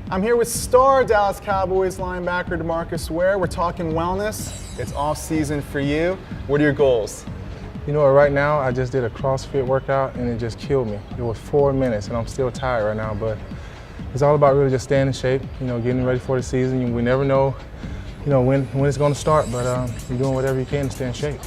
I'm here with star Dallas Cowboys linebacker Demarcus Ware. We're talking wellness. It's off season for you. What are your goals? You know what, right now I just did a CrossFit workout and it just killed me. It was 4 minutes and I'm still tired right now, but it's all about really just staying in shape, getting ready for the season. We never know, when it's going to start, but you're doing whatever you can to stay in shape.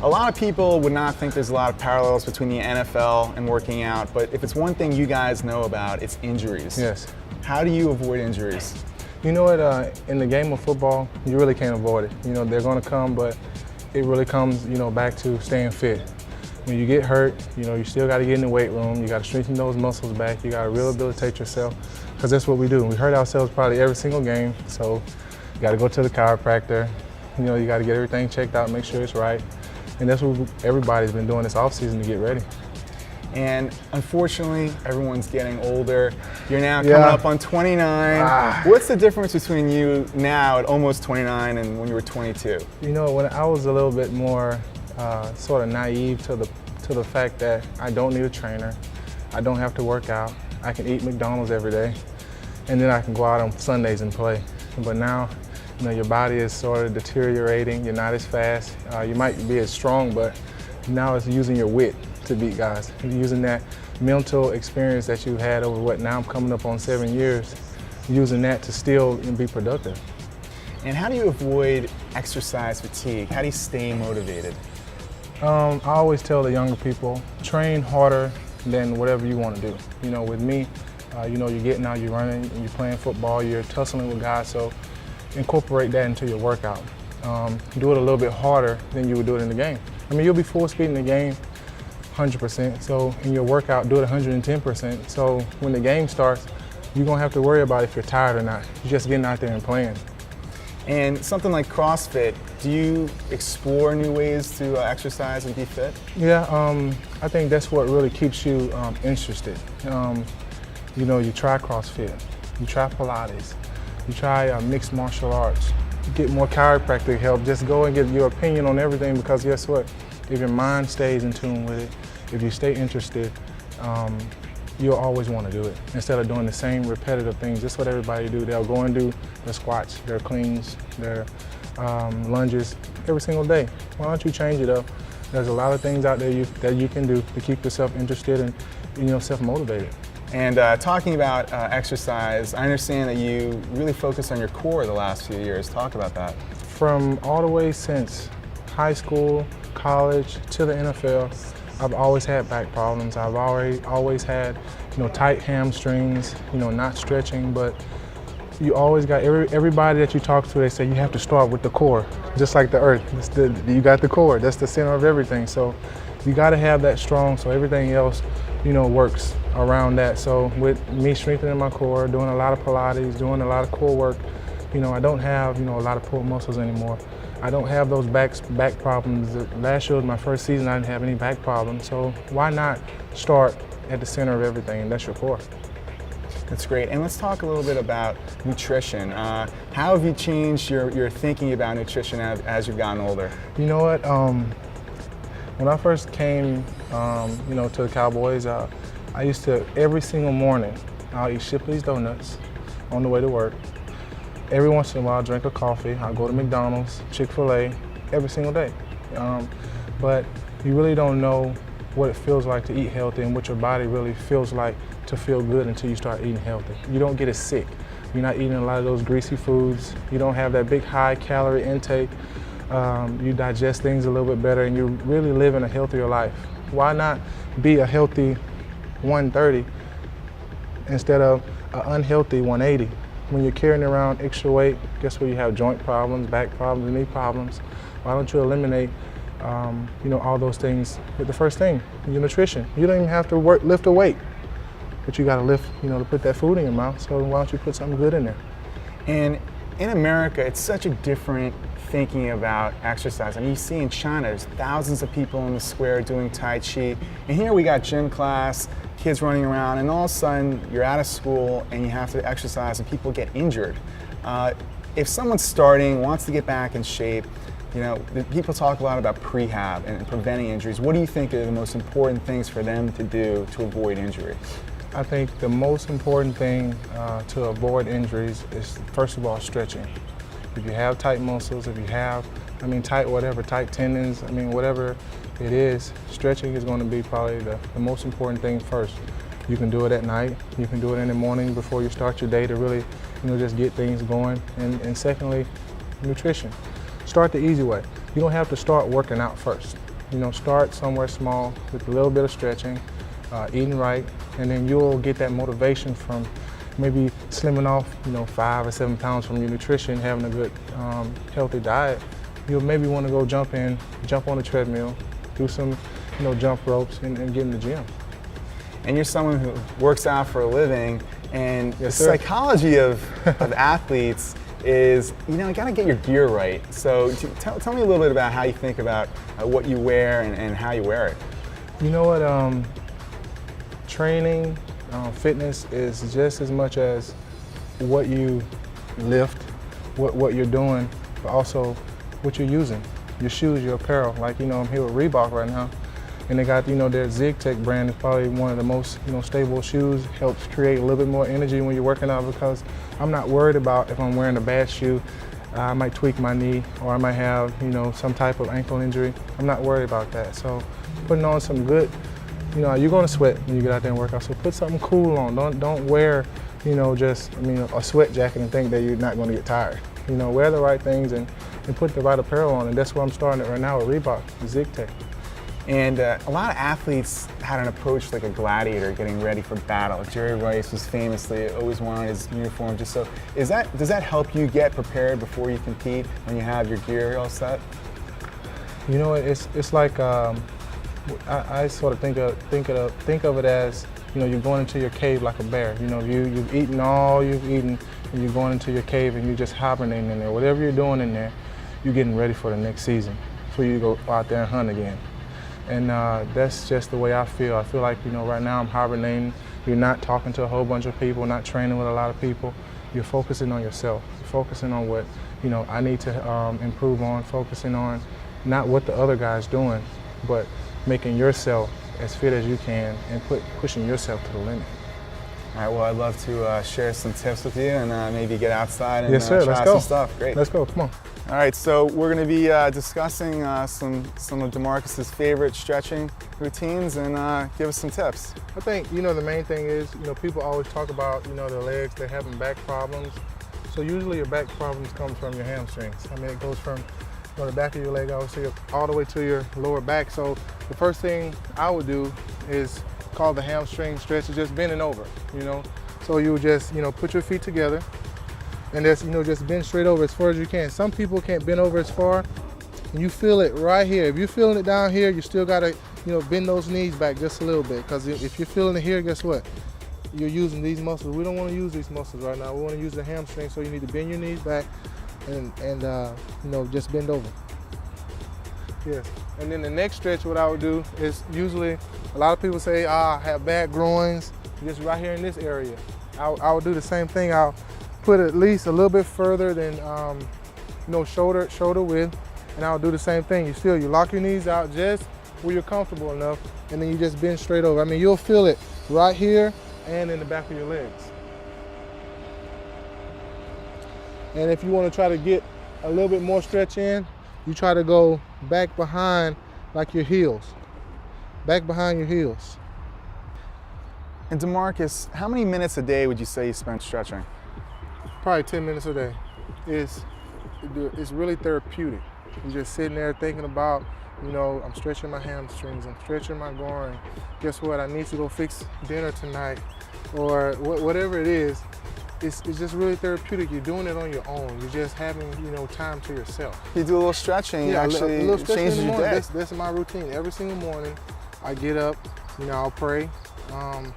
A lot of people would not think there's a lot of parallels between the NFL and working out, but if it's one thing you guys know about, it's injuries. Yes. How do you avoid injuries? You know what, in the game of football, you really can't avoid it. They're going to come, but it really comes, back to staying fit. When you get hurt, you still got to get in the weight room. You got to strengthen those muscles back. You got to rehabilitate yourself, because that's what we do. We hurt ourselves probably every single game, so you got to go to the chiropractor. You got to get everything checked out, make sure it's right. And that's what everybody's been doing this offseason to get ready. And unfortunately, everyone's getting older. You're now coming up on 29. What's the difference between you now at almost 29 and when you were 22? When I was a little bit more sort of naive to the fact that I don't need a trainer, I don't have to work out, I can eat McDonald's every day, and then I can go out on Sundays and play. But now, your body is sort of deteriorating, you're not as fast, you might be as strong, but now it's using your wit to beat guys. You're using that mental experience that you had over now I'm coming up on 7 years, using that to still be productive. And how do you avoid exercise fatigue? How do you stay motivated? I always tell the younger people, train harder than whatever you want to do. With me, you're getting out, you're running, you're playing football, you're tussling with guys, so incorporate that into your workout. Do it a little bit harder than you would do it in the game. You'll be full speed in the game, 100%, so in your workout, do it 110%. So when the game starts, you're going to have to worry about if you're tired or not. You're just getting out there and playing. And something like CrossFit, do you explore new ways to exercise and be fit? Yeah, I think that's what really keeps you interested. You try CrossFit, you try Pilates, you try mixed martial arts, you get more chiropractic help. Just go and get your opinion on everything, because guess what? If your mind stays in tune with it, if you stay interested, you'll always want to do it. Instead of doing the same repetitive things, that's what everybody do. They'll go and do their squats, their cleans, their lunges every single day. Why don't you change it up? There's a lot of things out there that you can do to keep yourself interested and self-motivated. And talking about exercise, I understand that you really focused on your core the last few years. Talk about that. From all the way since high school, college, to the NFL, I've always had back problems. I've always had, tight hamstrings, not stretching, but you always got, everybody that you talk to, they say you have to start with the core, just like the earth. You got the core, that's the center of everything. So you got to have that strong, so everything else, works around that. So with me strengthening my core, doing a lot of Pilates, doing a lot of core work, I don't have, a lot of pull muscles anymore. I don't have those back problems. Last year was my first season, I didn't have any back problems. So why not start at the center of everything, and that's your core. That's great. And let's talk a little bit about nutrition. How have you changed your thinking about nutrition as you've gotten older? You know what? When I first came, to the Cowboys, I used to, every single morning, I'll eat Shipley's donuts on the way to work. Every once in a while, I'll drink a coffee. I'll go to McDonald's, Chick-fil-A, every single day. But you really don't know what it feels like to eat healthy and what your body really feels like to feel good until you start eating healthy. You don't get as sick. You're not eating a lot of those greasy foods. You don't have that big high calorie intake. You digest things a little bit better, and you're really living a healthier life. Why not be a healthy 130 instead of an unhealthy 180? When you're carrying around extra weight, guess what? You have joint problems, back problems, knee problems. Why don't you eliminate, all those things with the first thing, your nutrition? You don't even have to lift a weight, but you got to lift, to put that food in your mouth. So why don't you put something good in there? And in America, it's such a different thinking about exercise. You see in China, there's thousands of people in the square doing Tai Chi, and here we got gym class, kids running around, and all of a sudden you're out of school and you have to exercise and people get injured. If someone's starting, wants to get back in shape, people talk a lot about prehab and preventing injuries. What do you think are the most important things for them to do to avoid injury? I think the most important thing to avoid injuries is, first of all, stretching. If you have tight muscles, if you have, tight tendons, whatever it is, stretching is going to be probably the most important thing first. You can do it at night, you can do it in the morning before you start your day to really, just get things going. And secondly, nutrition. Start the easy way. You don't have to start working out first. Start somewhere small with a little bit of stretching, eating right, and then you'll get that motivation from maybe slimming off, 5 or 7 pounds from your nutrition, having a good, healthy diet. You'll maybe want to go jump on the treadmill, do some, jump ropes, and get in the gym. And you're someone who works out for a living, and Yes, the sir. psychology of athletes is, you got to get your gear right. So tell me a little bit about how you think about what you wear and how you wear it. You know what, training, fitness is just as much as what you lift, what you're doing, but also what you're using. Your shoes, your apparel. Like, I'm here with Reebok right now, and they got, their ZigTech brand is probably one of the most, stable shoes. Helps create a little bit more energy when you're working out, because I'm not worried about if I'm wearing a bad shoe, I might tweak my knee, or I might have, some type of ankle injury. I'm not worried about that. So putting on some good, you're going to sweat when you get out there and work out. So put something cool on. Don't wear, a sweat jacket and think that you're not going to get tired. Wear the right things and put the right apparel on. And that's where I'm starting it right now with Reebok, ZigTech. And a lot of athletes had an approach like a gladiator getting ready for battle. Jerry Rice was famously always wanted his uniform just so. Does that help you get prepared before you compete when you have your gear all set? It's like I sort of think of it as, you're going into your cave like a bear. You've eaten all you've eaten, and you're going into your cave and you're just hibernating in there. Whatever you're doing in there, you're getting ready for the next season, for you to go out there and hunt again. And that's just the way I feel. I feel like, right now I'm hibernating. You're not talking to a whole bunch of people, not training with a lot of people. You're focusing on yourself. You're focusing on what, I need to improve on, focusing on not what the other guy's doing, but making yourself as fit as you can and pushing yourself to the limit. All right, well, I'd love to share some tips with you and maybe get outside and Yes, sir. try Let's out go. some stuff. Great. Let's go. Come on. All right, so we're going to be discussing some of Demarcus's favorite stretching routines and give us some tips. I think, the main thing is, people always talk about, their legs, they're having back problems. So usually your back problems come from your hamstrings. It goes from the back of your leg, obviously, all the way to your lower back. So the first thing I would do is called the hamstring stretch, is just bending over, So you just, put your feet together and just bend straight over as far as you can. Some people can't bend over as far, and you feel it right here. If you're feeling it down here, you still gotta, bend those knees back just a little bit, because if you're feeling it here, guess what? You're using these muscles. We don't want to use these muscles right now. We want to use the hamstring, so you need to bend your knees back and just bend over. Yes. And then the next stretch, what I would do is, usually a lot of people say, I have bad groins, just right here in this area. I would do the same thing. I'll put it at least a little bit further than shoulder width, and I'll do the same thing. You lock your knees out just where you're comfortable enough, and then you just bend straight over. You'll feel it right here and in the back of your legs. And if you want to try to get a little bit more stretch in, you try to go back behind, like your heels. Back behind your heels. And Demarcus, how many minutes a day would you say you spend stretching? Probably 10 minutes a day. It's really therapeutic. You're just sitting there thinking about, I'm stretching my hamstrings, I'm stretching my groin. Guess what? I need to go fix dinner tonight, or whatever it is. It's just really therapeutic. You're doing it on your own. You're just having, time to yourself. You do a little stretching, Yeah, actually a little stretching changes in the your morning. day. That's my routine. Every single morning, I get up, I'll pray, and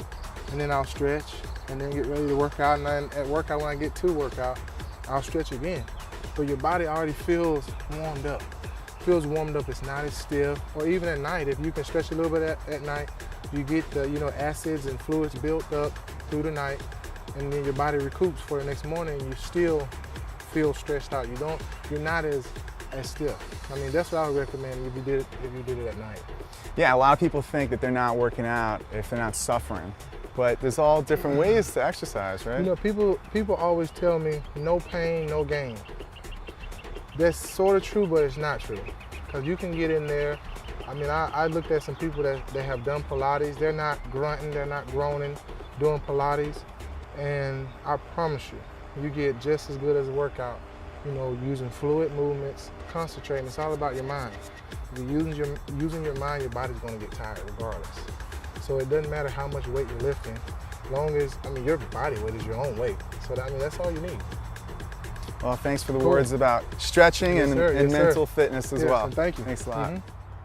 then I'll stretch, and then get ready to work out. And then at workout, when I get to workout, I'll stretch again. But your body already feels warmed up. It's not as stiff. Or even at night, if you can stretch a little bit at night, you get the acids and fluids built up through the night, and then your body recoups for the next morning. You still feel stretched out. You're not as stiff. That's what I would recommend if you did it at night. Yeah, a lot of people think that they're not working out if they're not suffering. but there's all different ways to exercise, right? You know, people always tell me, no pain, no gain. That's sort of true, but it's not true. Because you can get in there. I mean, I looked at some people that have done Pilates. They're not grunting, they're not groaning doing Pilates. And I promise you, you get just as good as a workout, you know, using fluid movements, concentrating. It's all about your mind. If you're using your mind, your body's going to get tired regardless. So it doesn't matter how much weight you're lifting, as long as, I mean, your body weight is your own weight. So that, I mean, that's all you need. Well, thanks for the words about stretching and Yes, mental fitness as Yes, well. and thank you. Thanks a lot. Mm-hmm.